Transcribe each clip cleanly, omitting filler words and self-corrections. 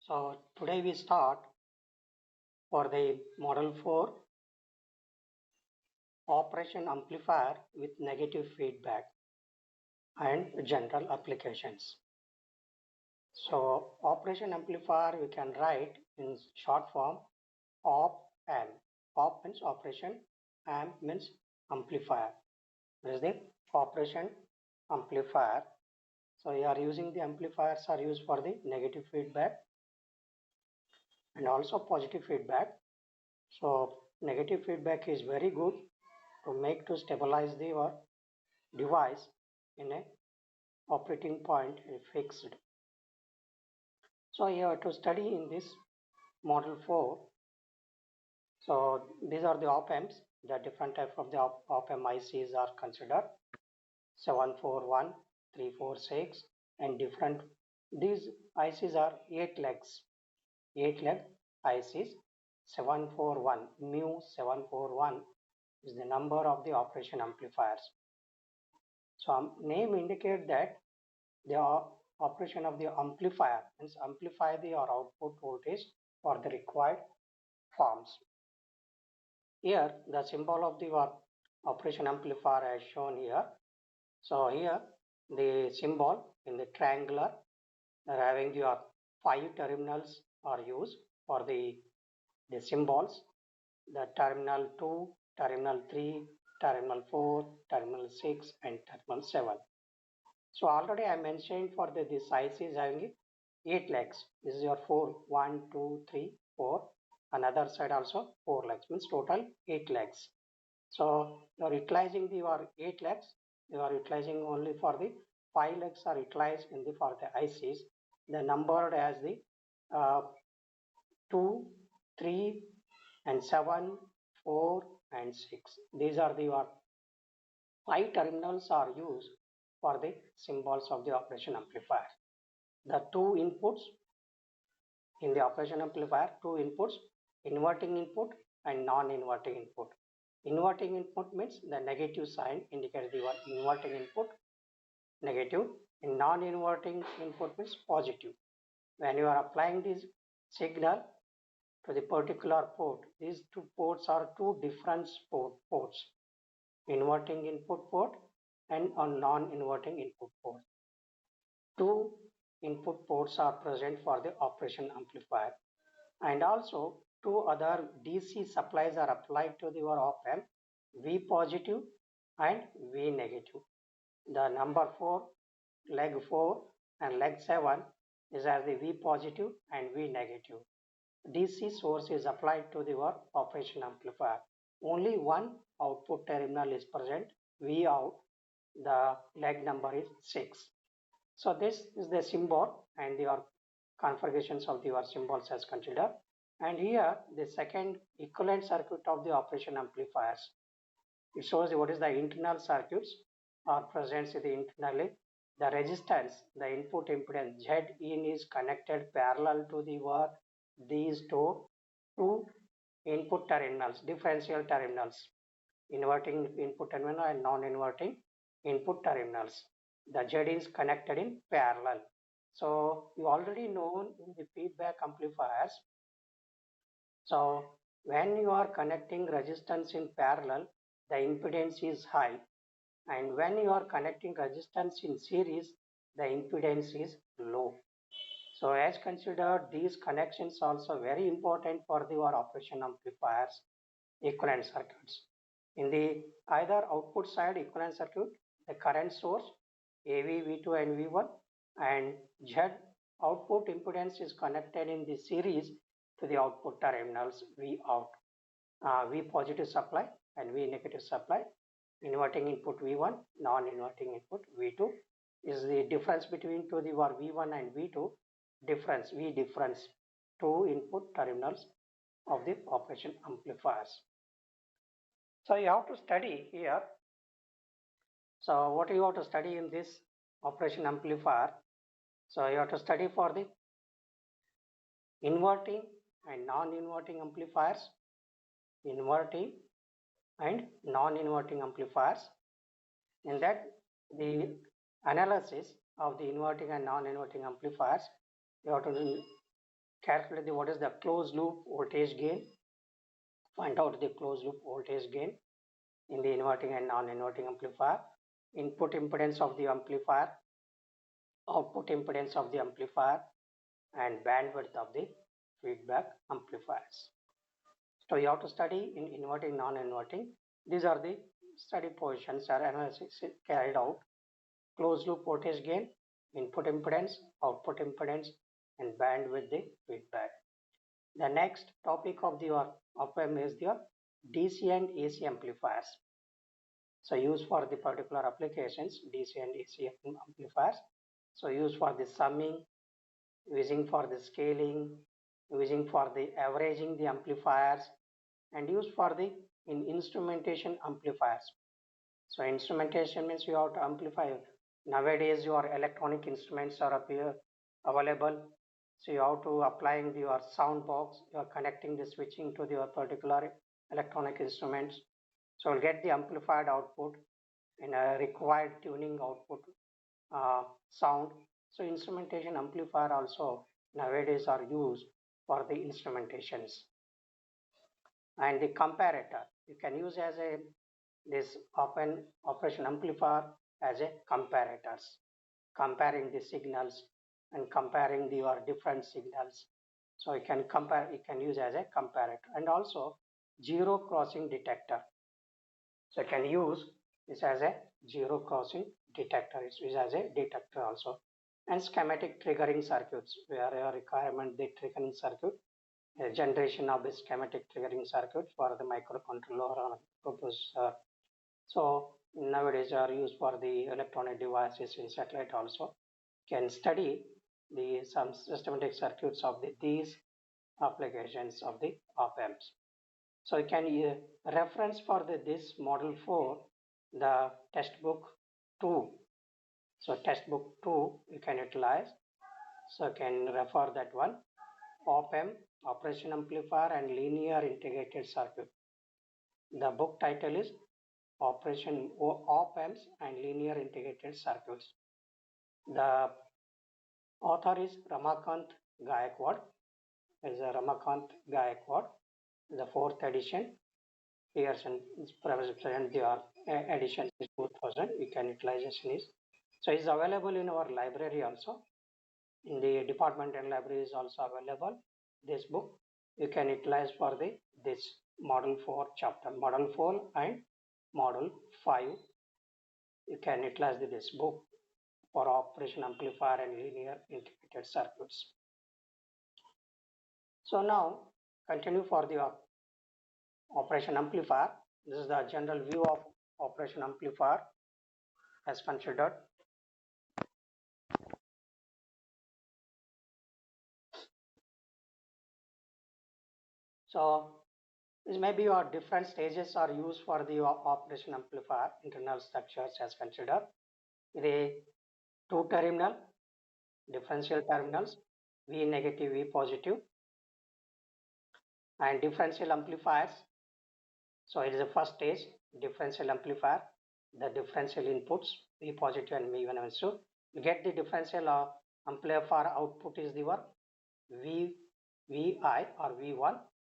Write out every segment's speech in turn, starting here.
So today we start for the Model 4 operation amplifier with negative feedback and general applications. So operation amplifier we can write in short form op-amp. Op means operation, amp means amplifier. This is the operation amplifier. So you are using the amplifiers are used for the negative feedback and also positive feedback. So negative feedback is very good to make to stabilize the device in a operating point fixed. So you have to study in this Model 4. So these are the op-amps. The different type of the op-amp ICs are considered 741, 346 and different. These ICs are 8 legs, 8 leg ICs. 741 mu 741 is the number of the operation amplifiers. So name indicate that the operation of the amplifier means amplify the or output voltage for the required forms. Here the symbol of the operation amplifier as shown here. So here the symbol in the triangular having your 5 terminals are used for the symbols. The terminal 2, terminal 3, terminal 4, terminal 6 and terminal 7. So already I mentioned for this IC is having 8 legs. This is your 4, 1, 2, 3, 4. Another side also 4 legs, means total 8 legs. So you are utilizing your 8 legs. You are utilizing only for the 5 legs are utilized in the for the ICs. The numbered as the 2, 3 and 7, 4 and 6. These are the 5 terminals are used for the symbols of the operation amplifier. The 2 inputs in the operation amplifier, 2 inputs, inverting input and non-inverting input. Inverting input means the negative sign indicates the inverting input, negative, and non-inverting input means positive. When you are applying this signal to the particular port, these two ports are two different ports, inverting input port and a non-inverting input port. Two input ports are present for the operation amplifier, and also two other DC supplies are applied to your op-amp, V positive and V negative. The number 4, leg 4 and leg 7 is as the V positive and V negative. DC source is applied to your operation amplifier. Only one output terminal is present, V out. The leg number is 6. So this is the symbol and your configurations of your symbols as considered. And here the second equivalent circuit of the operation amplifiers. It shows what is the internal circuits are present in the internally. The resistance, the input impedance Zin is connected parallel to these two input terminals, differential terminals, inverting input terminal and non-inverting input terminals. The Z is connected in parallel. So you already know in the feedback amplifiers. So when you are connecting resistance in parallel, the impedance is high. And when you are connecting resistance in series, the impedance is low. So as considered, these connections also very important for your operation amplifiers equivalent circuits. In the either output side equivalent circuit, the current source AV, V2 and V1 and Z output impedance is connected in the series to the output terminals V out, V positive supply and V negative supply. Inverting input V1, non-inverting input V2 is the difference between the V1 and V2 difference, V difference, two input terminals of the operation amplifiers. So you have to study here. So what you have to study in this operation amplifier? So you have to study for the inverting and non-inverting amplifiers, inverting and non-inverting amplifiers. In that, the analysis of the inverting and non-inverting amplifiers, you have to calculate what is the closed loop voltage gain, find out the closed loop voltage gain in the inverting and non-inverting amplifier, input impedance of the amplifier, output impedance of the amplifier, and bandwidth of the feedback amplifiers. So you have to study in inverting, non-inverting. These are the study positions or analysis carried out. Closed loop voltage gain, input impedance, output impedance, and bandwidth the feedback. The next topic of the op-amp is the DC and AC amplifiers. So used for the particular applications, DC and AC amplifiers. So used for the summing, using for the scaling, using for the averaging the amplifiers, and used for the instrumentation amplifiers. So instrumentation means you have to amplify. Nowadays your electronic instruments are available. So you have to applying your sound box, you are connecting the switching to your particular electronic instruments. So you'll get the amplified output in a required tuning output sound. So instrumentation amplifier also nowadays are used for the instrumentations. And the comparator, you can use as a this open operation amplifier as a comparators, comparing the signals and comparing your different signals. So you can compare, you can use as a comparator, and also zero crossing detector. So you can use this as a zero crossing detector. It's used as a detector also. And schematic triggering circuits, where your requirement the triggering circuit, a generation of the schematic triggering circuit for the microcontroller or processor. So nowadays are used for the electronic devices in satellite also. Can study the some systematic circuits of these applications of the op-amps. So you can reference for this model 4, the textbook 2. So textbook 2 you can utilize. So you can refer that one. Op-amp, operation amplifier and linear integrated circuit. The book title is Operation Op-amps and Linear Integrated Circuits. The author is Ramakant Gaikwad. Is Ramakant Gaikwad. The 4th edition. Pearson present the edition is 2000. You can utilization is. So it's available in our library also. In the departmental library is also available. This book you can utilize for this model 4 chapter, model 4 and model 5. You can utilize this book for operation amplifier and linear integrated circuits. So now continue for the operation amplifier. This is the general view of operation amplifier as considered. So this may be your different stages are used for the operation amplifier internal structures as considered. The 2 terminal differential terminals, V negative, V positive, and differential amplifiers. So it is the first stage, differential amplifier, the differential inputs, V positive and V1 also. You get the differential amplifier output is the VI or V1.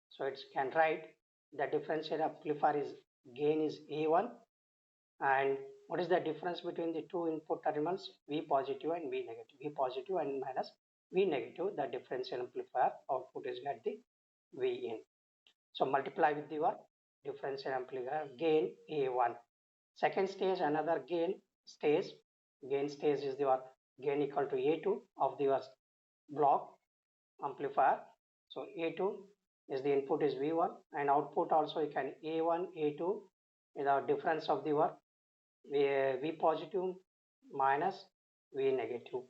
So it can write the differential amplifier is gain is A1, and what is the difference between the 2 input terminals, V positive and V negative, V positive and minus V negative, the differential amplifier output is get the V in. So multiply with your differential amplifier gain A1. Second stage, another gain stage is your gain equal to A2 of your block amplifier. So A2 is the input is V1 and output also you can A1, A2 is the difference of the V positive minus V negative,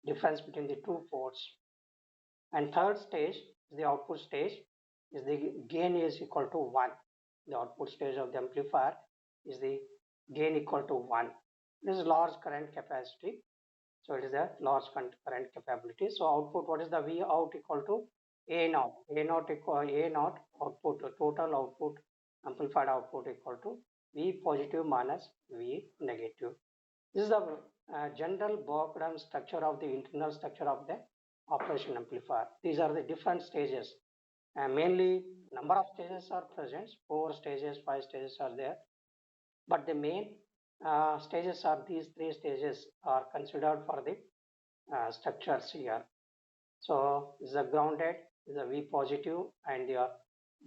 difference between the 2 ports. And third stage is the output stage, is the gain is equal to 1. The output stage of the amplifier is the gain equal to 1. This is large current capacity. So it is a large current capability. So output, what is the V out equal to A naught. A naught equal A naught output, total output, amplified output equal to V positive minus V negative. This is the general breakdown structure of the internal structure of the operation amplifier. These are the different stages. And mainly number of stages are present, 4 stages, 5 stages are there. But the main stages are these 3 stages are considered for the structures here. So is a grounded, is a V positive, and your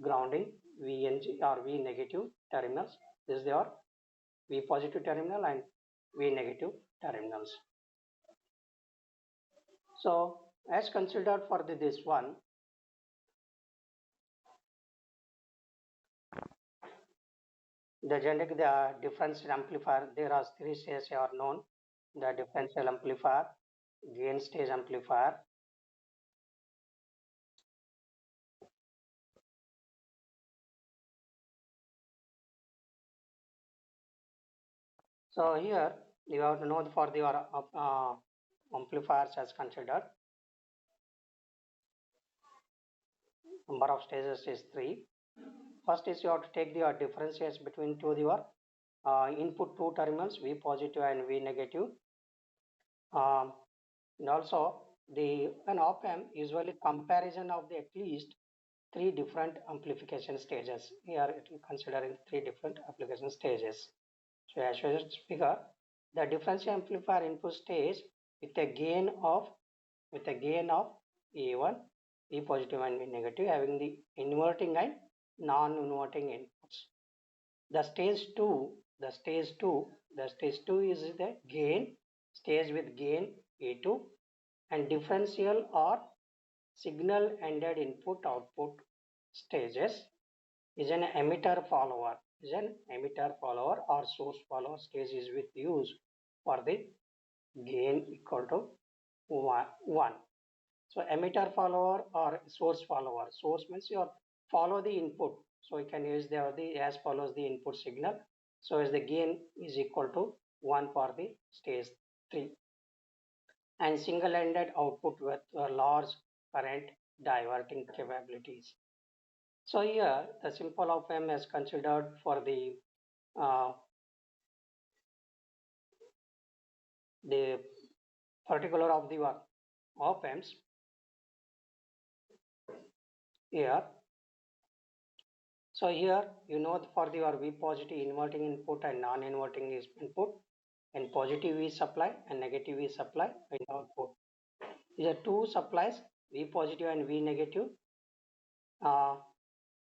grounding VNG or V negative terminals. This is your V positive terminal and V negative terminals. So as considered for this one, the generic differential amplifier, there are 3 stages are known: the differential amplifier, gain stage amplifier, so here you have to know for the amplifiers as considered. Number of stages is 3. First is you have to take the differentials between your input 2 terminals, V positive and V negative. And also an op-amp usually comparison of the at least 3 different amplification stages. Here it is considering 3 different application stages. So as shown in this figure, the differential amplifier input stage with a gain of A1, V positive and V negative, having the inverting and non-inverting inputs. The stage 2 is the gain stage with gain A2, and differential or signal ended input output stages is an emitter follower or source follower stage is with use for the gain equal to 1. So emitter follower or source follower. Source means you follow the input. So you can use the as follows the input signal. So as the gain is equal to 1 for the stage 3. And single-ended output with large current diverting capabilities. So here the simple op-amp is considered for the particular of the op-amps here. So here you know for your V positive inverting input and non-inverting input, and positive V supply and negative V supply in output. These are 2 supplies, V positive and V negative,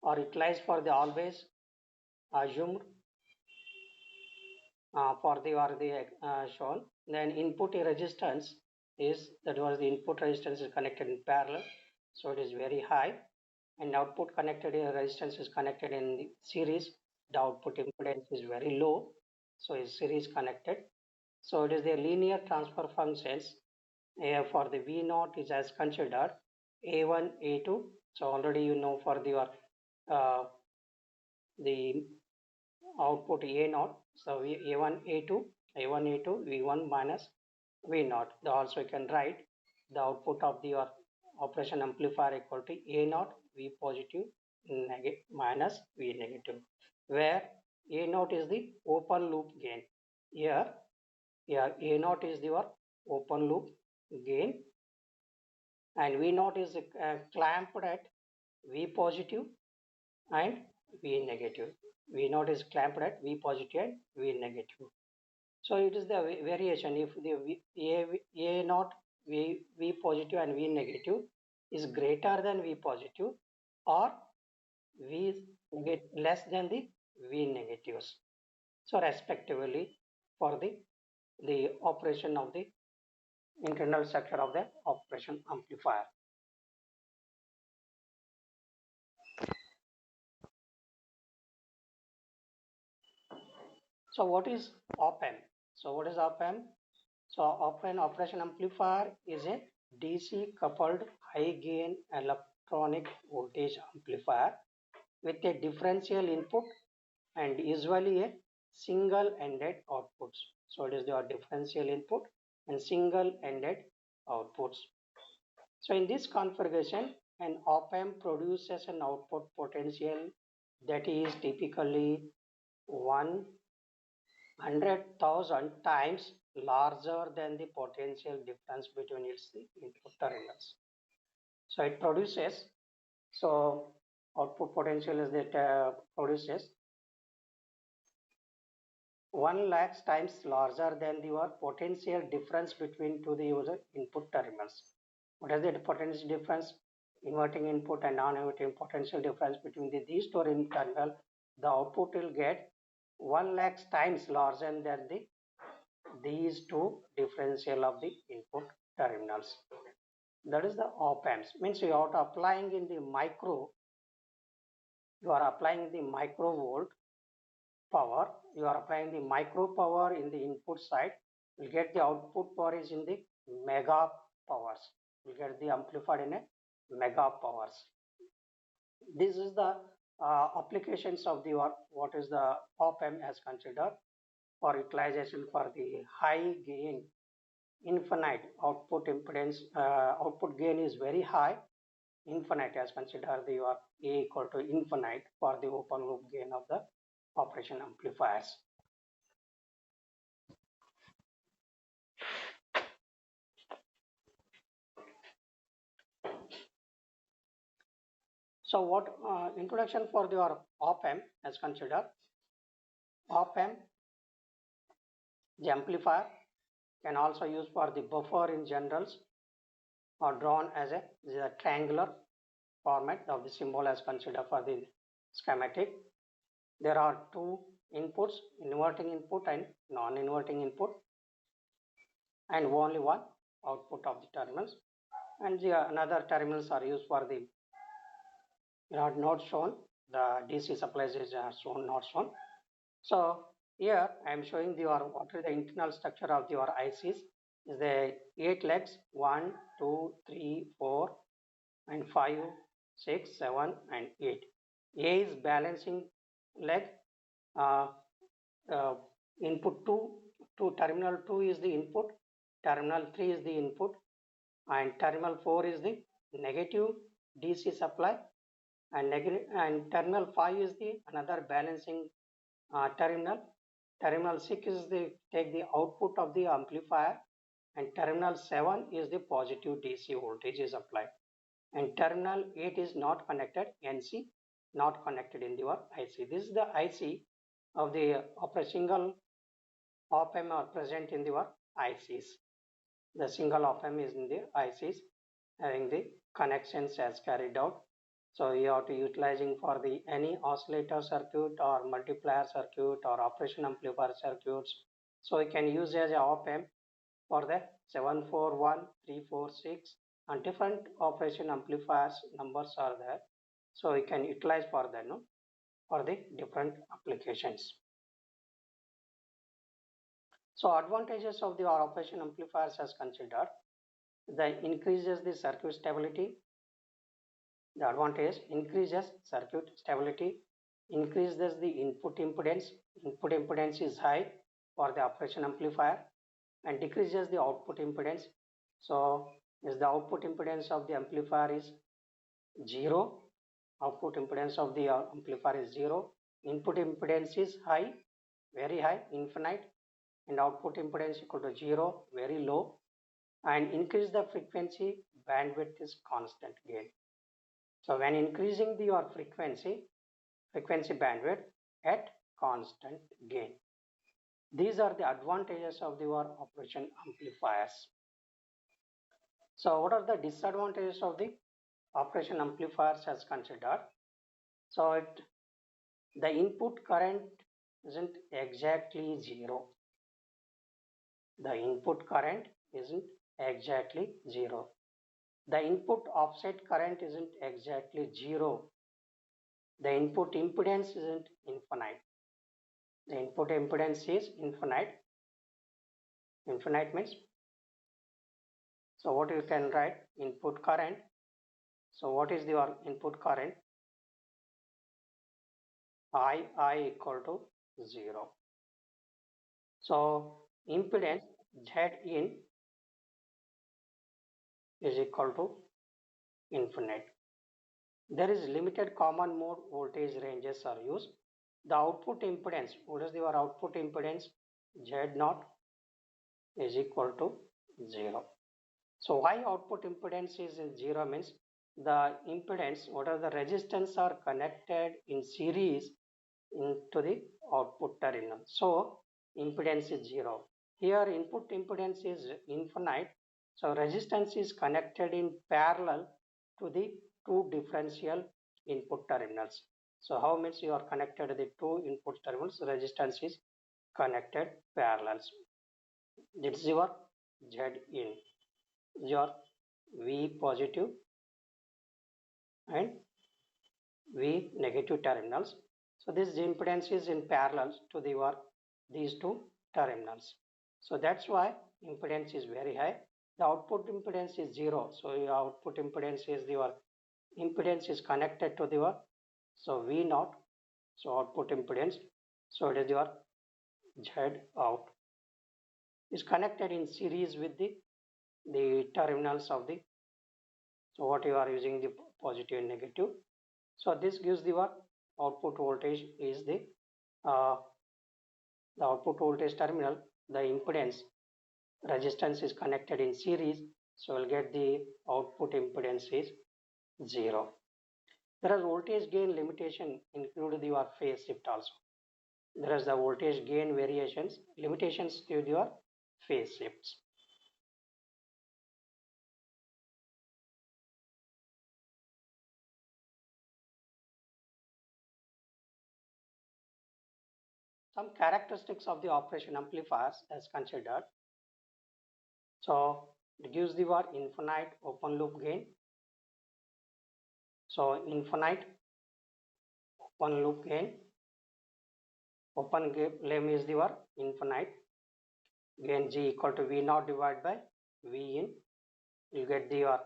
are utilized for the always assumed for the shown. Then input resistance is the input resistance is connected in parallel, so it is very high, and output connected resistance is connected in the series. The output impedance is very low, so is series connected. So it is the linear transfer functions for the V naught is as considered A1, A2. So already you know for the output A naught. So A1, A2, V1 minus V naught. Also you can write the output of your operation amplifier equal to A naught, V positive minus V negative, where A naught is the open loop gain. Here A naught is your open loop gain, and V naught is clamped at V positive and V negative. V naught is clamped at V positive and V negative. So it is the variation. If the A naught V positive and V negative is greater than V positive, or V less than the V negatives. So respectively for the operation of the internal structure of the operation amplifier. So what is op-amp? So what is op-amp? So op-amp operation amplifier is a DC coupled high gain electronic voltage amplifier with a differential input and usually a single ended outputs. So it is your differential input and single ended outputs. So in this configuration, an op-amp produces an output potential that is typically 100,000 times larger than the potential difference between its input terminals. So it produces, so output potential is that produces 1 lakh times larger than your potential difference between to the user input terminals. What is the potential difference? Inverting input and non-inverting potential difference between these two terminal, the output will get 1 lakh times larger than these two differential of the input terminals. That is the op amps. Means you are applying in the micro, you are applying the microvolt power, you are applying the micro power in the input side, you get the output power is in the mega powers. You get the amplified in a mega powers. This is the applications of the what is the op amp as considered for utilization for the high gain infinite output impedance. Output gain is very high, infinite as considered the A equal to infinite for the open loop gain of the operation amplifiers. So what introduction for your op amp as considered. Op amp, the amplifier can also use for the buffer in generals or drawn as a triangular format of the symbol as considered for the schematic. There are two inputs, inverting input and non-inverting input, and only one output of the terminals, and the another terminals are used for the not shown, the DC supplies is shown, not shown. So here I am showing what is the internal structure of your ICs. Is the 8 legs, 1, 2, 3, 4 and 5, 6, 7 and 8. A is balancing leg, input 2, terminal 2 is the input, terminal 3 is the input, and terminal 4 is the negative DC supply, and terminal 5 is the another balancing terminal. Terminal 6 is the take the output of the amplifier, and terminal 7 is the positive DC voltage is applied, and terminal 8 is not connected, NC not connected in your IC. This is the IC of the single op amp are present in your ICs. The single op amp is in the ICs having the connections as carried out. So you have to utilizing for the any oscillator circuit or multiplier circuit or operation amplifier circuits. So you can use as a op amp for the 741, 346 and different operation amplifiers numbers are there. So you can utilize for that, no, for the different applications. So advantages of the operation amplifiers as considered, the increases the circuit stability. The advantage increases circuit stability, increases the input impedance. Input impedance is high for the operation amplifier and decreases the output impedance. So is the output impedance of the amplifier is 0. Output impedance of the amplifier is 0. Input impedance is high, very high, infinite, and output impedance equal to 0, very low, and increase the frequency, bandwidth is constant gain. So when increasing your frequency bandwidth at constant gain. These are the advantages of your operation amplifiers. So what are the disadvantages of the operation amplifiers as considered? So the input current isn't exactly 0. The input current isn't exactly 0. The input offset current isn't exactly 0. The input impedance isn't infinite. The input impedance is infinite. Infinite means, so what you can write, input current. So what is your input current? I equal to 0. So impedance Zin is equal to infinite. There is limited common mode voltage ranges are used. The output impedance, what is your output impedance? Z0. is equal to 0. So why output impedance is 0 means the impedance, what are the resistance are connected in series into the output terminal. So impedance is 0. Here input impedance is infinite. So resistance is connected in parallel to the two differential input terminals. So how means you are connected to the two input terminals, resistance is connected parallels. This is your Z in, your V positive and V negative terminals. So this impedance is in parallel to these two terminals. So that's why impedance is very high. The output impedance is 0. So your output impedance is your impedance is connected to so V naught. So output impedance. So it is your Z out is connected in series with the terminals of the, so what you are using the positive and negative. So this gives the output voltage is uh, the output voltage terminal, the impedance resistance is connected in series, so we'll get the output impedance is 0. There is voltage gain limitation include your phase shift also. There is the voltage gain variations limitations to your phase shifts. Some characteristics of the operation amplifiers as considered. So it gives the infinite open loop gain. So infinite open loop gain, open gain is the infinite gain G equal to V naught divided by V in. You get the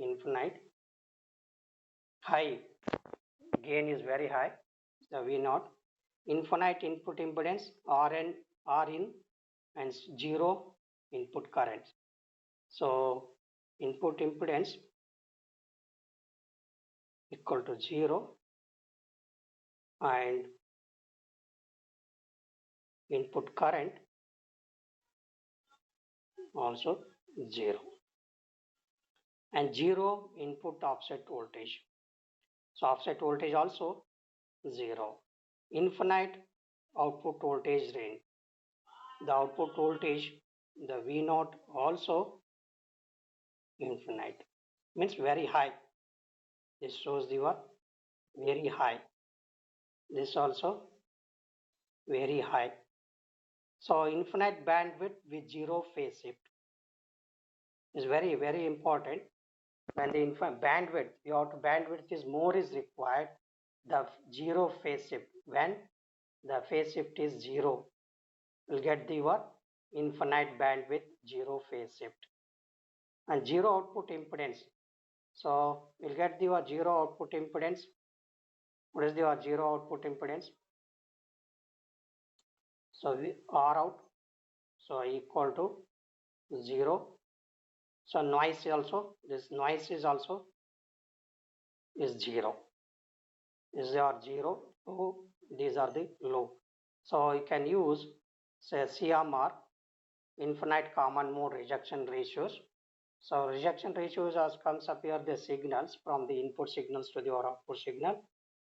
infinite. High gain is very high, the V naught. Infinite input impedance R in and 0 input current. So input impedance equal to 0 and input current also 0 and 0 input offset voltage. So offset voltage also 0. Infinite output voltage range. The output voltage, the V naught also infinite, means very high. This shows the very high. This also very high. So infinite bandwidth with 0 phase shift is very important. When the bandwidth, your bandwidth is more is required, the 0 phase shift. When the phase shift is 0, will get the infinite bandwidth 0 phase shift and 0 output impedance. So we'll get the 0 output impedance. What is the 0 output impedance? So we R out, so equal to 0. So noise also, this noise is also is 0. These are 0 to these are the low. So you can use say CMR, infinite common mode rejection ratios. So rejection ratios as comes up here the signals from the input signals to the output signal.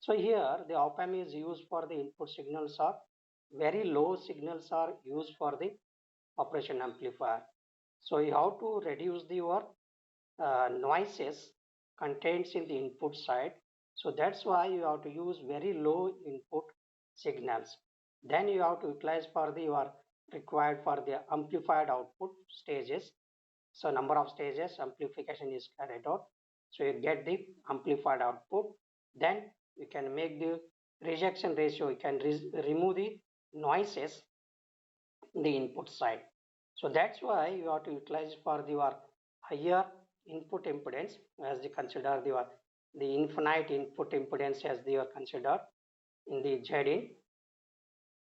So here the op-amp is used for the input signals are very low signals are used for the operation amplifier. So you have to reduce the noises contains in the input side. So that's why you have to use very low input signals. Then you have to utilize for the required for the amplified output stages. So number of stages amplification is carried out. So you get the amplified output. Then you can make the rejection ratio. You can remove the noises in the input side. So that's why you have to utilize for the higher input impedance as they consider the infinite input impedance as they are considered in the Z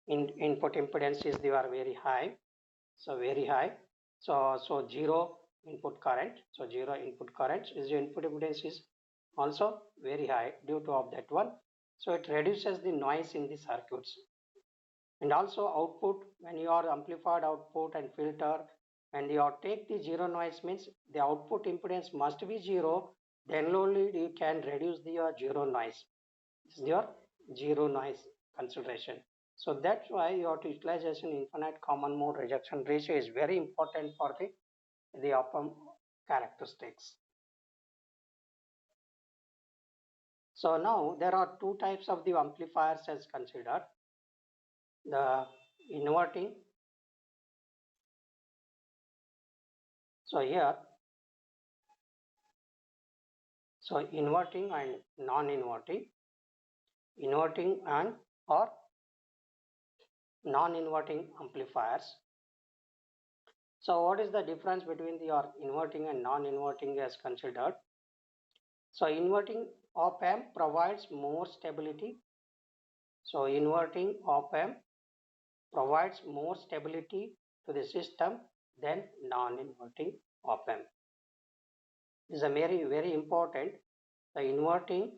in input impedance is they are very high. So very high. So 0 input current. So 0 input current is the input impedance is also very high due to of that one. So it reduces the noise in the circuits. And also output, when you are amplified output and filter, when you are take the zero noise means the output impedance must be zero, then only you can reduce the zero noise. This is your zero noise consideration. So that's why your utilization infinite common mode rejection ratio is very important for the op-amp characteristics. So now there are two types of the amplifiers as considered. The inverting. So here, so inverting and non-inverting, inverting and or non-inverting amplifiers. So what is the difference between the inverting and non-inverting as considered? So inverting op-amp provides more stability. So inverting op-amp provides more stability to the system than non-inverting op-amp. This is a very important. The inverting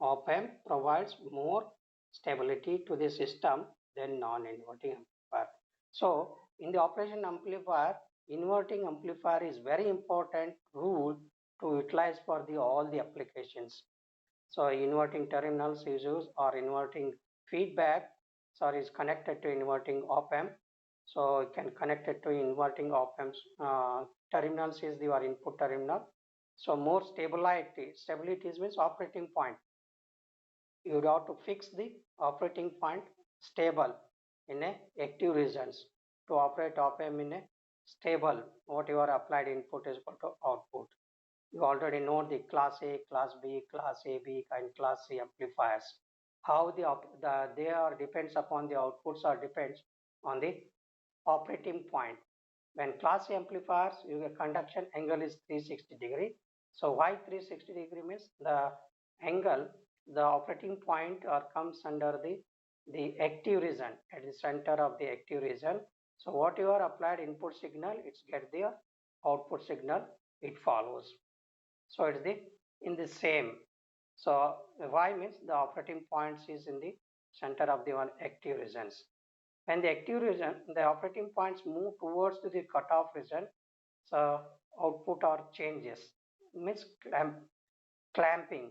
op-amp provides more stability to the system than non-inverting amplifier. So in the operation amplifier, inverting amplifier is very important rule to utilize for all the applications. So inverting terminals is used, or inverting feedback, so is connected to inverting op-amp. So you can connect it to inverting op-amps. Terminals is your input terminal. So more stability means operating point. You have to fix the operating point stable in a active regions to operate op-amp in a stable. What you are applied input is equal to output. You already know the class A, class B, class AB and class C amplifiers. How they are depends upon the outputs, or depends on the operating point. When class A amplifiers, your conduction angle is 360 degree. So why 360 degree means the angle, the operating point comes under the active region, at the center of the active region. So what you are applied input signal, it's get the output signal, it follows. So it's in the same. So why means the operating points is in the center of the one active regions. When the active region, the operating points move towards to the cutoff region, so output or changes, means clamping.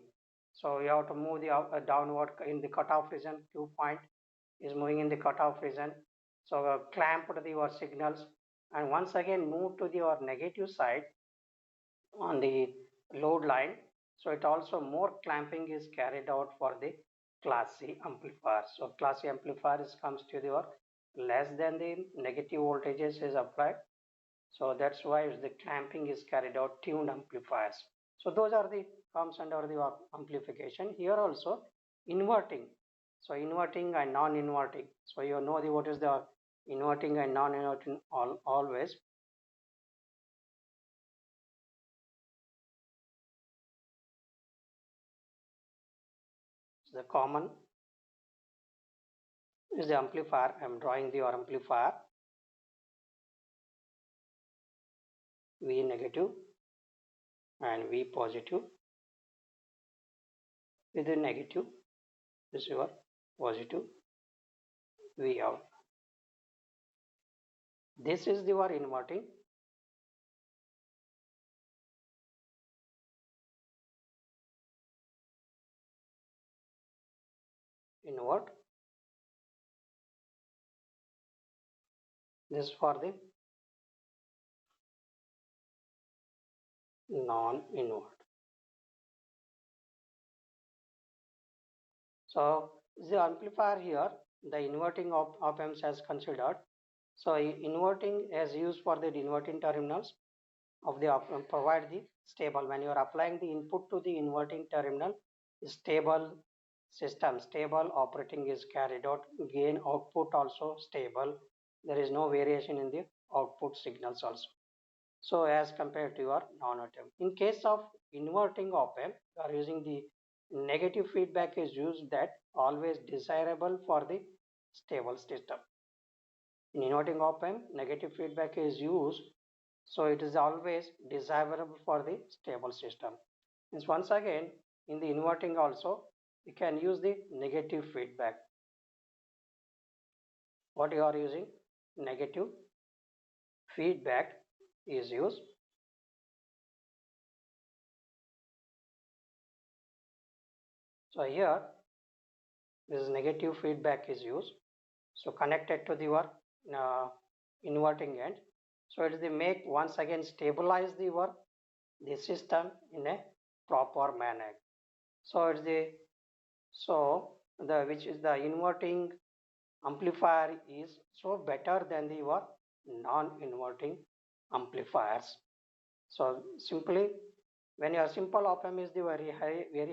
So you have to move the downward in the cutoff region. Q point is moving in the cutoff region. So clamp to your signals, and once again move to your negative side on the load line. So it also more clamping is carried out for the class C amplifier. So class C amplifier comes to the less than the negative voltages is applied. So that's why the clamping is carried out tuned amplifiers. So those are the comes under the amplification. Here also inverting. So inverting and non-inverting. So you know what is the inverting and non-inverting always. The common is the amplifier. I am drawing the amplifier V negative and V positive. With the negative, this is your positive V out. This is your inverting. Invert. This for the non-invert. So the amplifier here, the inverting op-amps as considered. So inverting as used for the inverting terminals of the op-amp provide the stable. When you are applying the input to the inverting terminal, stable system, stable operating is carried out. Gain output also stable. There is no variation in the output signals also. So as compared to your non-op-amp. In case of inverting op-amp, you are using the negative feedback is used, that always desirable for the stable system. In inverting op-amp, negative feedback is used, so it is always desirable for the stable system. Means once again, in the inverting also, you can use the negative feedback. what you are using? Negative feedback is used. So here this negative feedback is used. So connected to your inverting end. So it is the make once again stabilize the system in a proper manner. So it's the which is the inverting amplifier is so better than your non-inverting amplifiers. So simply when your simple op-amp is the very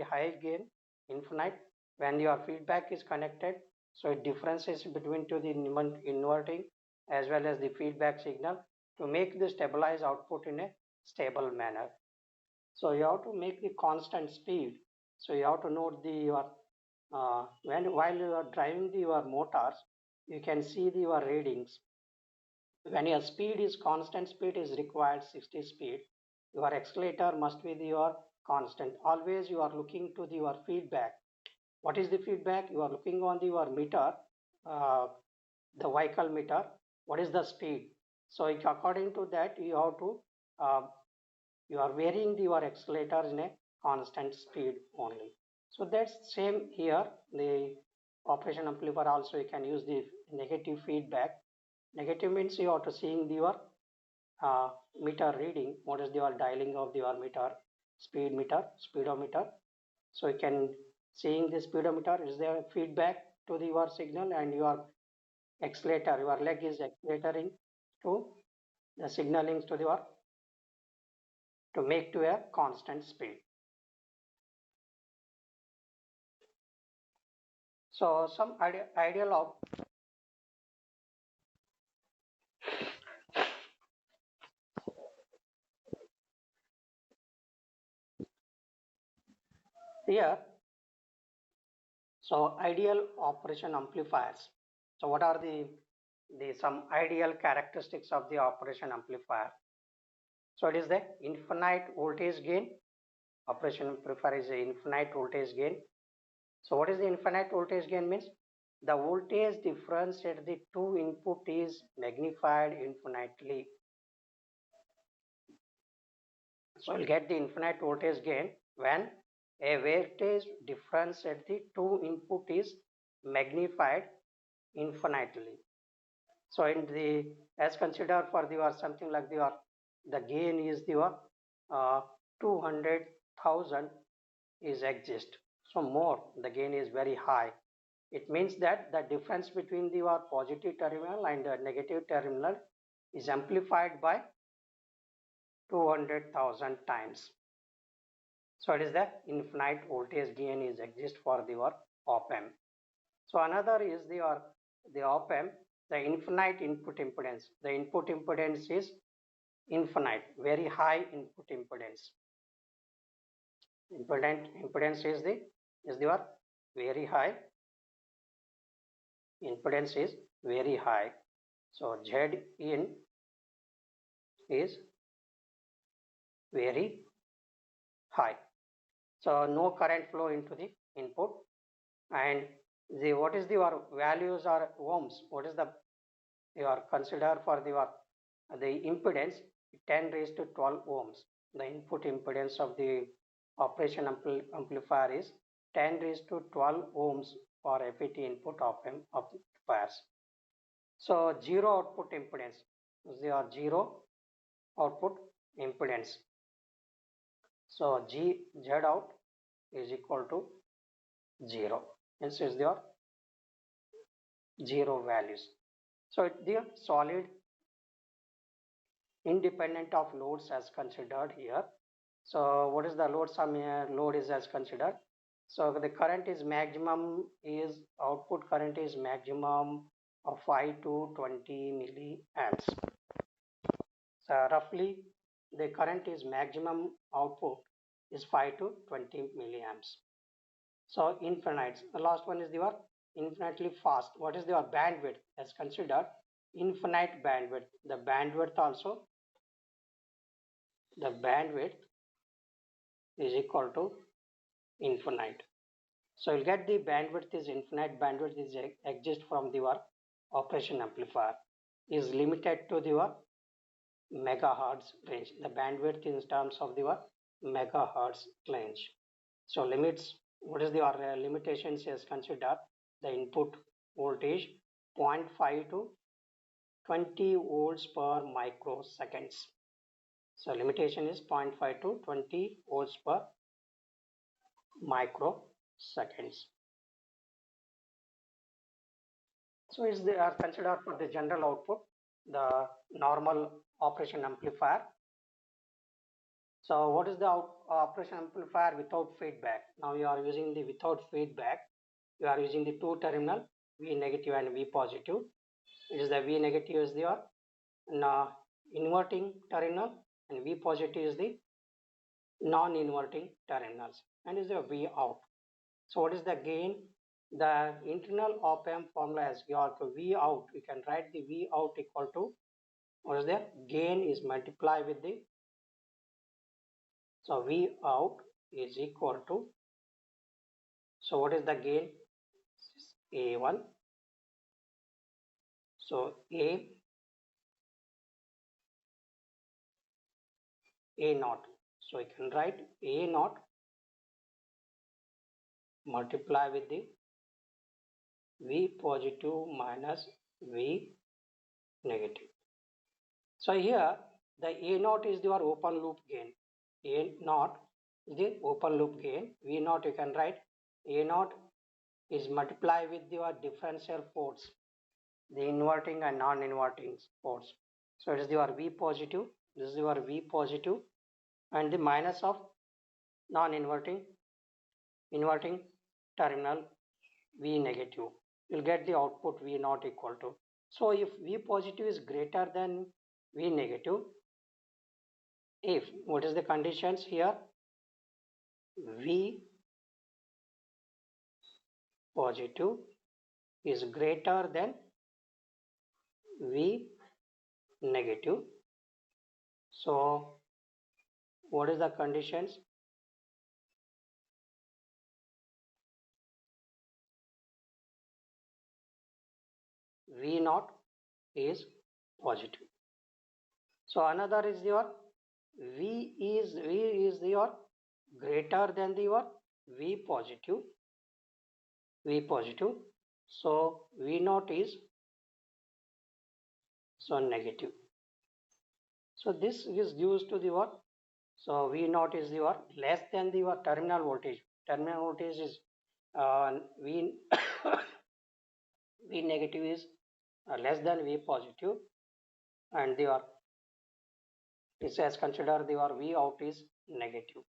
high gain, infinite, when your feedback is connected, so it differences between to the inverting as well as the feedback signal to make the stabilized output in a stable manner. So you have to make the constant speed. So you have to note your while you are driving your motors, you can see your readings. When your speed is constant speed is required 60 speed, your accelerator must be your constant. Always you are looking to your feedback. What is the feedback? You are looking on your meter, uh, the vehicle meter. What is the speed? So according to that, you have to you are varying your accelerator in a constant speed only. So that's same here. The operation amplifier also you can use the negative feedback. Negative means you have to seeing your meter reading. What is your dialing of your meter, speedometer. So you can seeing the speedometer is there feedback to your signal, and your accelerator, your leg is accelerating to the signaling to your to make to a constant speed. So some ideal of here. So ideal operation amplifiers. So what are the some ideal characteristics of the operation amplifier? So it is the infinite voltage gain. Operation amplifier is a infinite voltage gain. So what is the infinite voltage gain means? The voltage difference at the two input is magnified infinitely. So you'll get the infinite voltage gain when a voltage difference at the two input is magnified infinitely. So in the as consider for the something like the gain is the 200,000 is exist. So more the gain is very high. It means that the difference between the positive terminal and the negative terminal is amplified by 200,000 times. So it is the infinite voltage gain is exist for the op-amp. So another is the op-amp, the infinite input impedance. The input impedance is infinite, very high input impedance. Impedance is the very high. Impedance is very high. So Z in is very high. So no current flow into the input, and the what is the values are ohms. What is the you are consider for the impedance 10 raised to 12 ohms. The input impedance of the operation amplifier is 10 raised to 12 ohms for FET input amplifiers. So zero output impedance, they are zero output impedance. So Z out is equal to 0. This is your 0 values. So the solid independent of loads as considered here. So what is the load sum here? Load is as considered. So the current is maximum is output current is maximum of 5 to 20 milliamps. So roughly the current is maximum output is 5 to 20 milliamps. So infinite. The last one is your infinitely fast. What is your bandwidth as considered? Infinite bandwidth. The bandwidth also, the bandwidth is equal to infinite. So you'll get the bandwidth is infinite. Bandwidth is exist from the operation amplifier is limited to your megahertz range. The bandwidth in terms of your megahertz range. So limits, what is the limitations is consider the input voltage 0.5 to 20 volts per microseconds. So limitation is 0.5 to 20 volts per microseconds. So is they are considered for the general output, the normal operation amplifier. So what is the operation amplifier without feedback? Now you are using the without feedback. You are using the two terminal V negative and V positive. It is the V negative is the inverting terminal and V positive is the non-inverting terminals and is the V out. So what is the gain? The internal op-amp formula is your V out. You can write the V out equal to what is the gain is multiply with the, so V out is equal to, so what is the gain? A1. So A naught. So you can write A naught multiply with the V positive minus V negative. So here the A naught is your open loop gain. A naught is the open loop gain. V naught you can write A naught is multiply with your differential ports, the inverting and non-inverting ports. So it is your V positive, this is your V positive and the minus of non-inverting, inverting terminal V negative. You'll get the output V naught equal to. So if V positive is greater than V negative, if what is the conditions here? V positive is greater than V negative. So what is the conditions? V naught is positive. So another is your V is your greater than your V positive. So V naught is so negative. So this is used to the what? So V naught is your less than the your terminal voltage. Terminal voltage is V V negative is less than V positive, and your this has considered your V out is negative.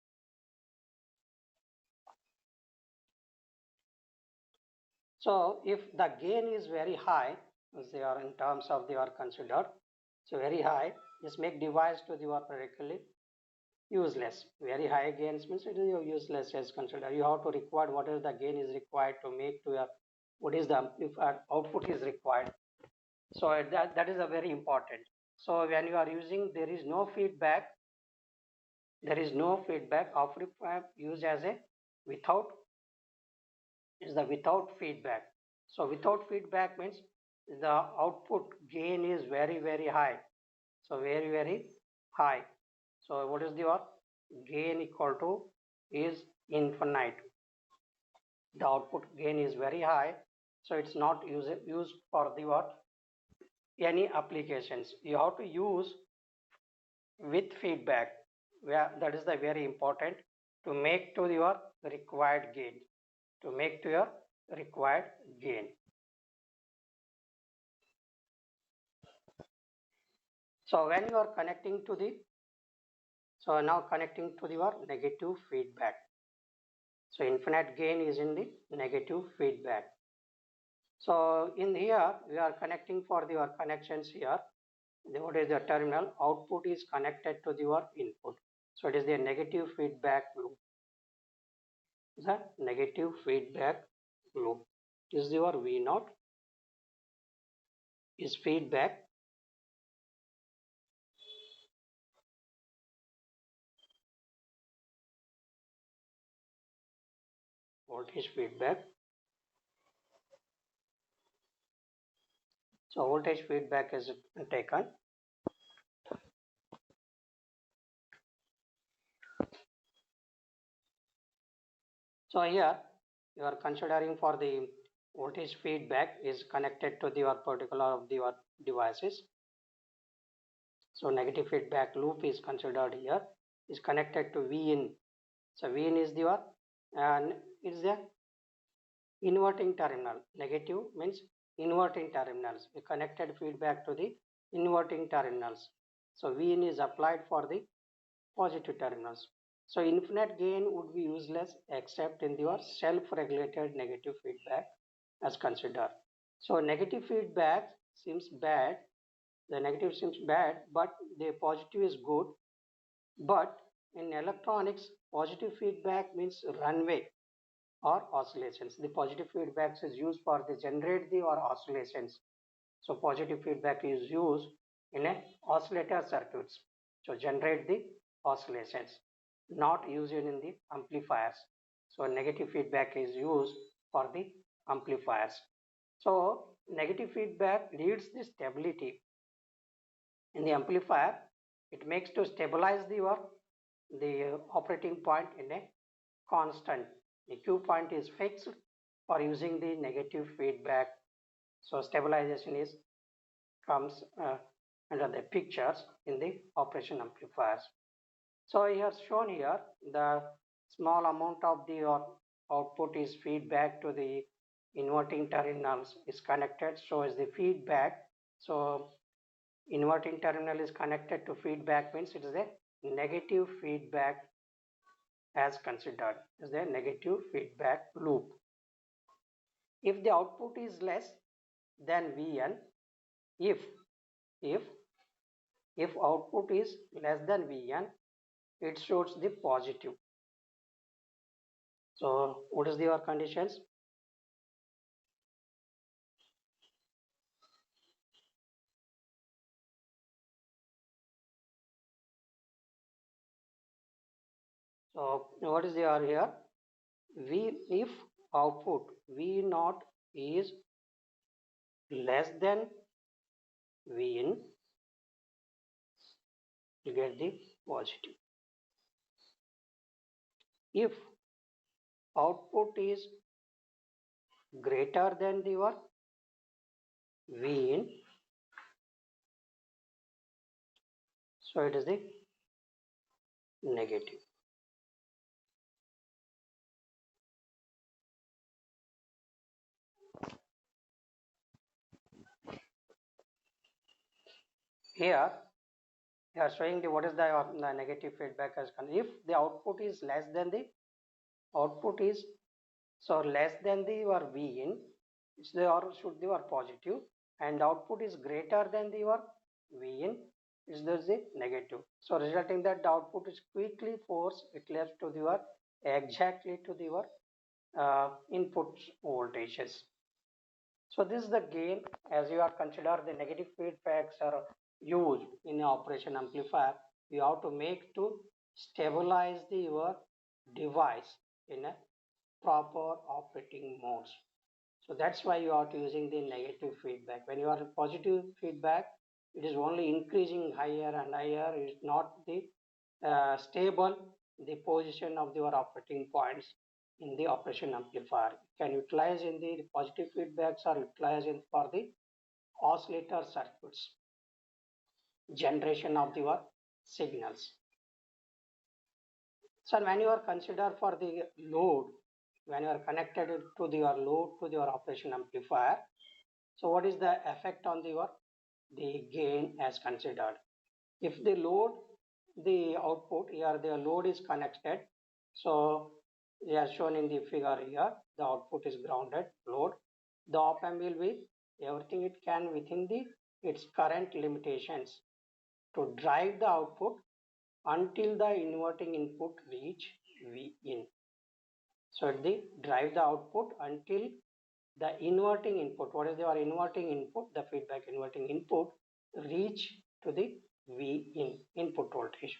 So if the gain is very high, as they are in terms of they are considered, so very high, this make device to the practically useless. Very high gains means it is useless as considered. You have to require what is the gain is required to make to your what is the amplifier output is required. So that is a very important. So when you are using, there is no feedback. There is no feedback. Amplifier used as a without is the without feedback. So without feedback means the output gain is very high. So very high. So what is the gain equal to is infinite. The output gain is very high. So it's not used for the what any applications. You have to use with feedback. Where that is the very important to make to your required gain. To make to your required gain. So when you are connecting to the, so now connecting to your negative feedback. So infinite gain is in the negative feedback. So in here we are connecting for your connections here. What is the terminal? Output is connected to your input. So it is the negative feedback loop. The negative feedback loop is your V naught is feedback. Voltage feedback So voltage feedback is taken. So here you are considering for the voltage feedback is connected to your particular of your devices. So negative feedback loop is considered here, is connected to Vin. So Vin is your and it's the inverting terminal. Negative means inverting terminals. We connected feedback to the inverting terminals. So Vin is applied for the positive terminals. So infinite gain would be useless except in your self-regulated negative feedback as considered. So negative feedback seems bad. The negative seems bad, but the positive is good. But in electronics, positive feedback means runway or oscillations. The positive feedback is used for the generate the or oscillations. So positive feedback is used in a oscillator circuits. So generate the oscillations, not used in the amplifiers. So negative feedback is used for the amplifiers. So negative feedback leads the stability in the amplifier. It makes to stabilize the operating point in a constant. The Q point is fixed for using the negative feedback. So stabilization is comes under the pictures in the operation amplifiers. So here shown here the small amount of the output is feedback to the inverting terminals is connected. So is the feedback. So inverting terminal is connected to feedback means it is a negative feedback as considered is the negative feedback loop. If the output is less than Vn, if output is less than Vn, it shows the positive. So what is your conditions? So what is your here? If output V naught is less than Vin, you get the positive. If output is greater than the what? Vin, so it is the negative. Here they are showing the what is the negative feedback as if the output is less than the output is so less than the your Vin, or should be your positive, and output is greater than the your Vin, is the negative. So resulting that the output is quickly forced, it leads to the your exactly to the your input voltages. So this is the gain as you are consider the negative feedbacks are used in an operation amplifier. You have to make to stabilize the your device in a proper operating modes. So that's why you are using the negative feedback. When you are positive feedback, it is only increasing higher and higher. It is not the stable the position of your operating points in the operation amplifier. You can utilize in the positive feedbacks or utilize in for the oscillator circuits, generation of your signals. So when you are consider for the load, when you are connected to your load to your operation amplifier, so what is the effect on the gain as considered? If the load, the output here, the load is connected, so as shown in the figure here, the output is grounded load. The op amp will be everything it can within the its current limitations to drive the output until the inverting input reach Vin. So the drive the output until the inverting input. What is your inverting input? The feedback inverting input reach to the Vin input voltage.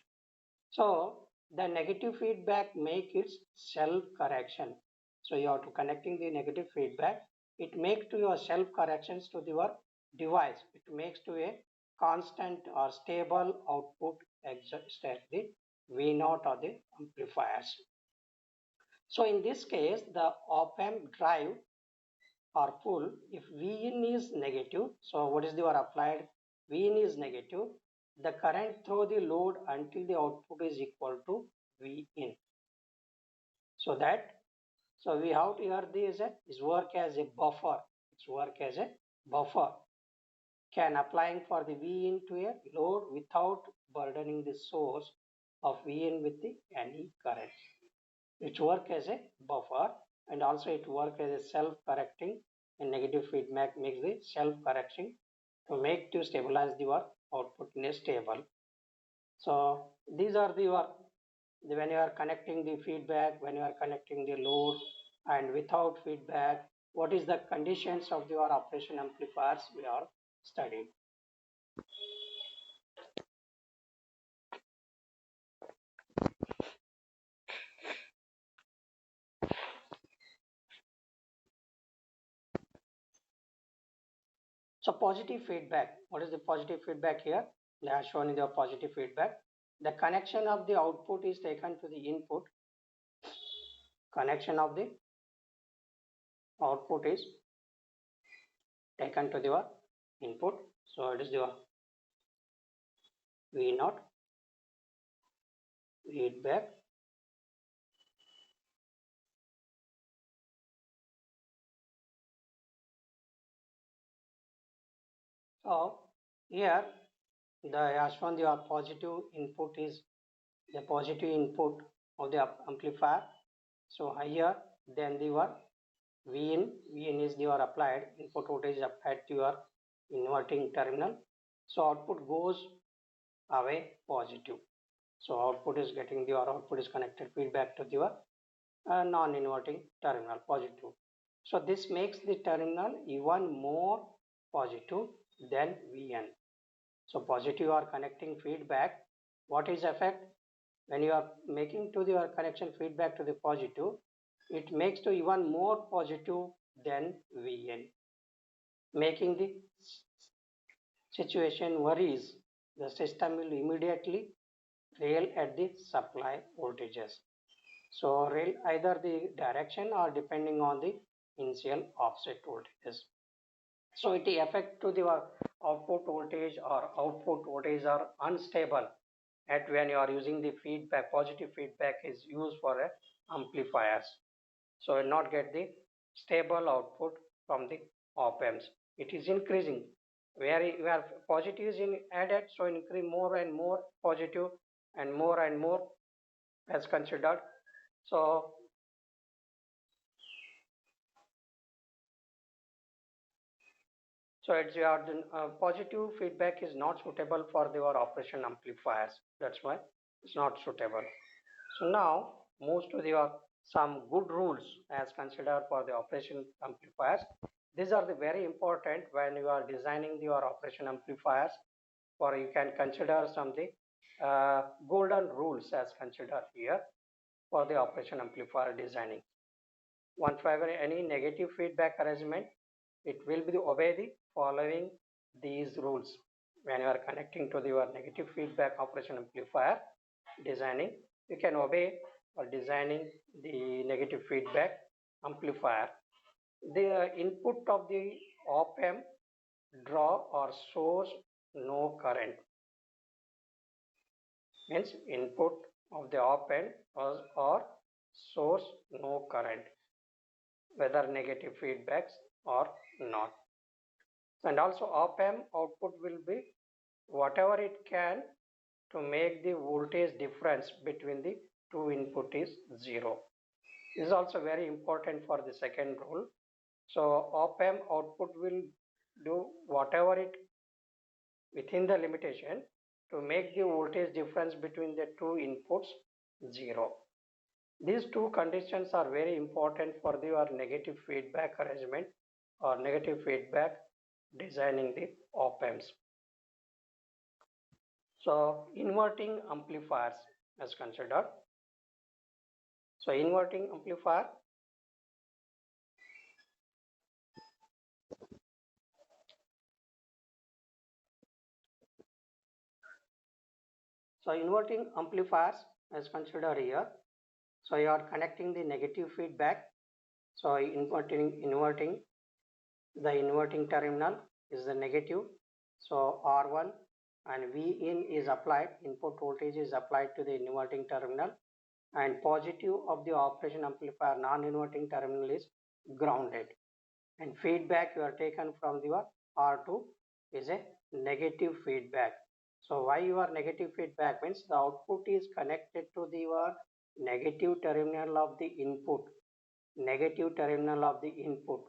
So the negative feedback make its self correction. So you are to connecting the negative feedback. It make to your self corrections to your device. It makes to a constant or stable output except the V0 or the amplifiers. So in this case, the op-amp drive or pull, if Vin is negative, so what is the applied? Vin is negative, the current through the load until the output is equal to Vin. So we have here this work as a buffer. It's work as a buffer. Can applying for the Vin to a load without burdening the source of Vin with the any current. It work as a buffer, and also it work as a self-correcting, and negative feedback makes the self-correcting to make to stabilize your output in a stable. So these are the work when you are connecting the feedback, when you are connecting the load, and without feedback, what is the conditions of your operation amplifiers we are studying. So positive feedback, what is the positive feedback here? They are shown in the positive feedback. The connection of the output is taken to the input. Connection of the output is taken to the input. So it is the V0 feedback. So here the as shown the positive input is the positive input of the amplifier. So higher than the Vin is your applied input voltage applied to your inverting terminal. So output goes away positive. So output is getting your output is connected feedback to your non-inverting terminal positive. So this makes the terminal even more positive than Vn. So positive or connecting feedback, what is effect? When you are making to your connection feedback to the positive, it makes to even more positive than Vn, making the situation worries. The system will immediately rail at the supply voltages. So rail either the direction or depending on the initial offset voltages. So it affect to the output voltage or output voltage are unstable at when you are using the feedback. Positive feedback is used for amplifiers. So will not get the stable output from the op-amps. It is increasing where positive is in added, so increase more and more positive and more as considered. So it's your positive feedback is not suitable for your operation amplifiers. That's why it's not suitable. So now moves to your some good rules as considered for the operation amplifiers. These are the very important when you are designing your operation amplifiers, or you can consider some the golden rules as considered here for the operation amplifier designing. One favor any negative feedback arrangement, it will be obey the following these rules when you are connecting to your negative feedback operation amplifier designing. You can obey or designing the negative feedback amplifier. The input of the op-amp draw or source no current, means input of the op-amp or source no current, whether negative feedbacks or not. And also op-amp output will be whatever it can to make the voltage difference between the two input is 0. This is also very important for the second rule. So op-amp output will do whatever it within the limitation to make the voltage difference between the two inputs 0. These two conditions are very important for your negative feedback arrangement or negative feedback designing the op-amps. So inverting amplifiers as considered. So inverting amplifier, So inverting amplifiers is considered here. So you are connecting the negative feedback. So inverting the inverting terminal is the negative. So R1 and V in is applied, input voltage is applied to the inverting terminal, and positive of the operation amplifier non-inverting terminal is grounded, and feedback you are taken from your R2 is a negative feedback. So why your negative feedback means the output is connected to your negative terminal of the input, negative terminal of the input.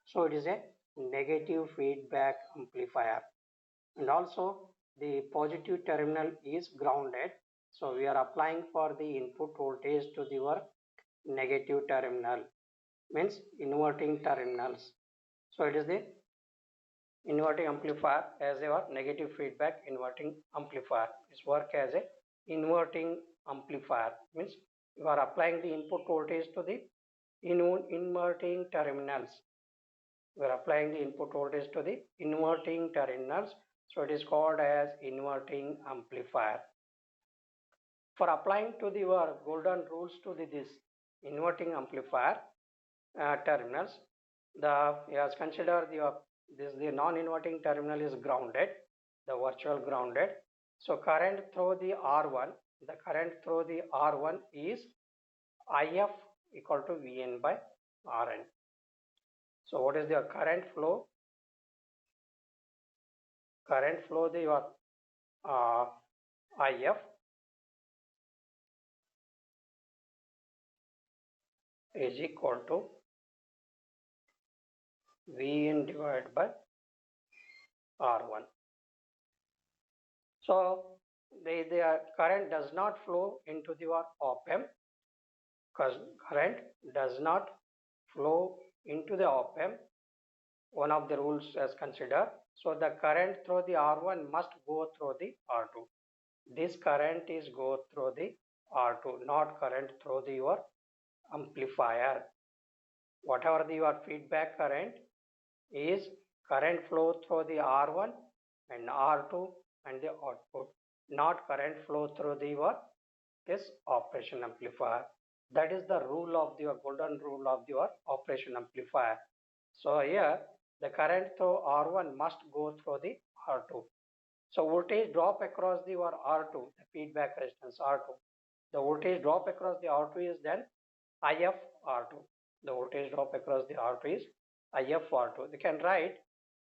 So it is a negative feedback amplifier, and also the positive terminal is grounded. So we are applying for the input voltage to your negative terminal, means inverting terminals. So it is the inverting amplifier as your negative feedback inverting amplifier. This work as a inverting amplifier, means you are applying the input voltage to the inverting terminals. We are applying the input voltage to the inverting terminals. So it is called as inverting amplifier. For applying to the your golden rules to this inverting amplifier terminals, as consider the non-inverting terminal is grounded, the virtual grounded. So current through the R1, the current through the R1 is IF equal to Vn by Rn. So what is the current flow? Current flow the your IF is equal to Vn divided by R1. So the current does not flow into your op-amp, because current does not flow into the op-amp, one of the rules as considered. So the current through the R1 must go through the R2. This current is go through the R2, not current through the your amplifier. Whatever the your feedback current is, current flow through the R1 and R2 and the output, not current flow through the your this operation amplifier. That is the rule of the golden rule of your operation amplifier. So here the current through R1 must go through the R2. So voltage drop across the your R2, the feedback resistance R2. The voltage drop across the R2 is then IF R2. The voltage drop across the R2 is IF R2. They can write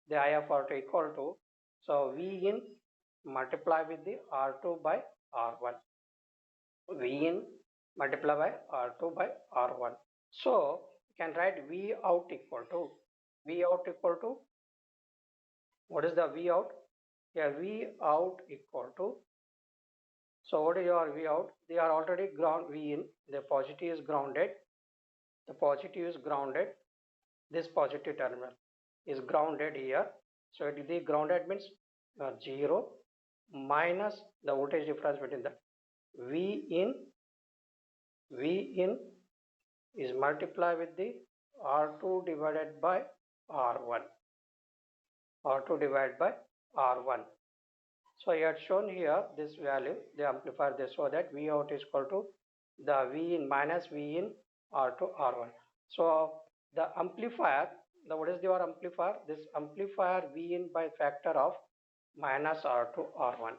the IF R2 equal to, so V in multiply with the R2 by R1. V in multiply by R2 by R1. So you can write V out equal to, what is the V out? Here V out equal to, so what is your V out? They are already ground V in, the positive is grounded, the positive is grounded, this positive terminal is grounded here. So it is grounded means 0 minus the voltage difference between the V in is multiplied with the R2 divided by R1. R2 divided by R1. So I had shown here this value, the amplifier, this, so that V out is equal to the V in minus V in R2 R1. So the amplifier, what is your amplifier? This amplifier V in by factor of minus R2 R1.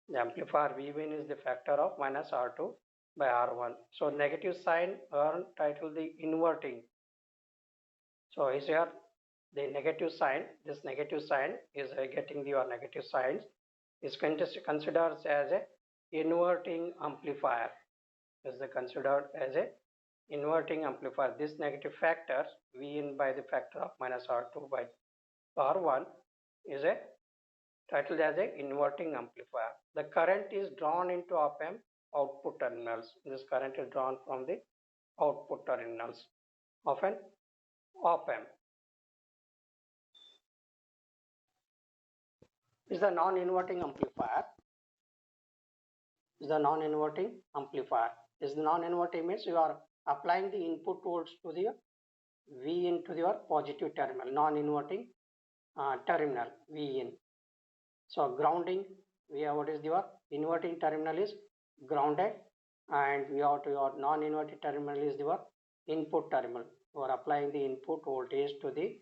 The amplifier V in is the factor of minus R2 by R1. So negative sign are titled the inverting. So is here the negative sign, this negative sign is getting your negative signs, is considered as a inverting amplifier, is considered as a inverting amplifier. This negative factor V in by the factor of minus R2 by R1 is a titled as a inverting amplifier. The current is drawn into op-amp output terminals. This current is drawn from the output terminals of an op-amp. Is the non-inverting amplifier. Is the non-inverting amplifier. Is the non-inverting means you are applying the input volts to the V into your positive terminal, non-inverting terminal V in. So grounding, we have what is your inverting terminal is grounded, and your non-inverting terminal is your input terminal. You are applying the input voltage to the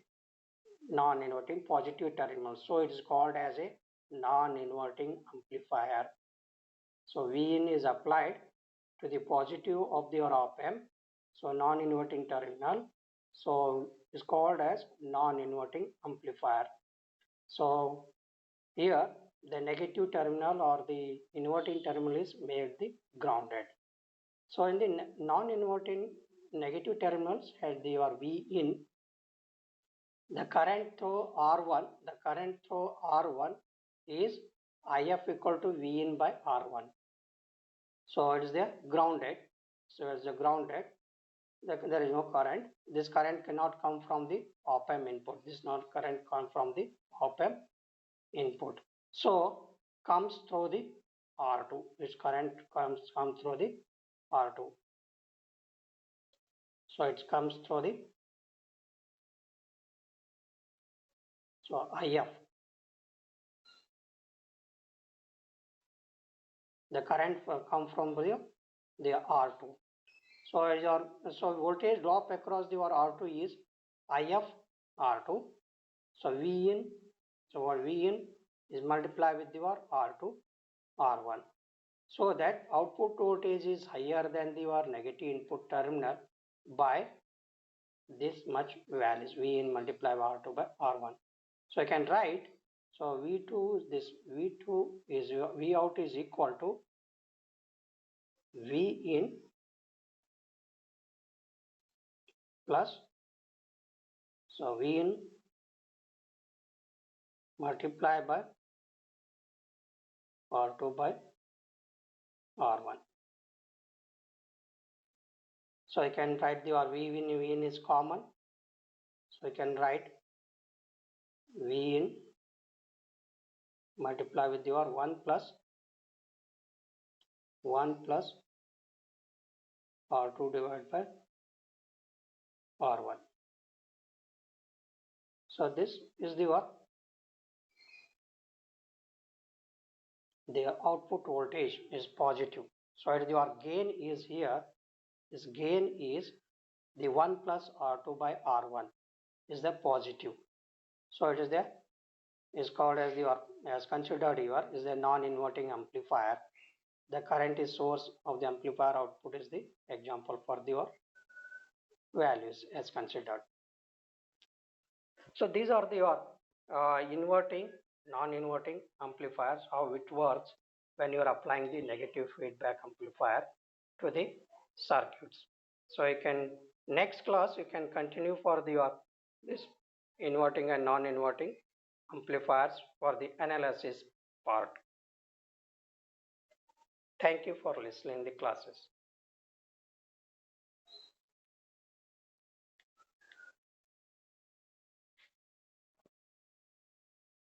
non-inverting positive terminal. So it is called as a non-inverting amplifier. So Vin is applied to the positive of your op-amp. So non-inverting terminal. So it's called as non-inverting amplifier. So here the negative terminal or the inverting terminal is made the grounded. So in the non-inverting negative terminals has your V in, the current through R1 is IF equal to V in by R1. So it is the grounded. So as the grounded, there is no current. This current cannot come from the op-amp input. This not current come from the op-amp input. So comes through the R2. This current comes through the R2. So it comes through the IF. The current come from the R2. So voltage drop across the R2 is IF R2. So V in, so what V in is multiplied with your R2 R1. So that output voltage is higher than your negative input terminal by this much values, V in multiplied by R2 by R1. So I can write, so V2 is V out is equal to V in plus, so V in multiplied by R2 by R1. So I can write the V in is common. So I can write V in multiply with your 1 plus R2 divided by R1. So this is the output voltage is positive. So your gain is here. This gain is the 1 plus R2 by R1 is the positive. So it is is called as as considered here is a non-inverting amplifier. The current is source of the amplifier, output is the example for your values as considered. So these are the inverting, non-inverting amplifiers, how it works when you are applying the negative feedback amplifier to the circuits. So you can, next class you can continue for this inverting and non-inverting amplifiers for the analysis part. Thank you for listening the classes.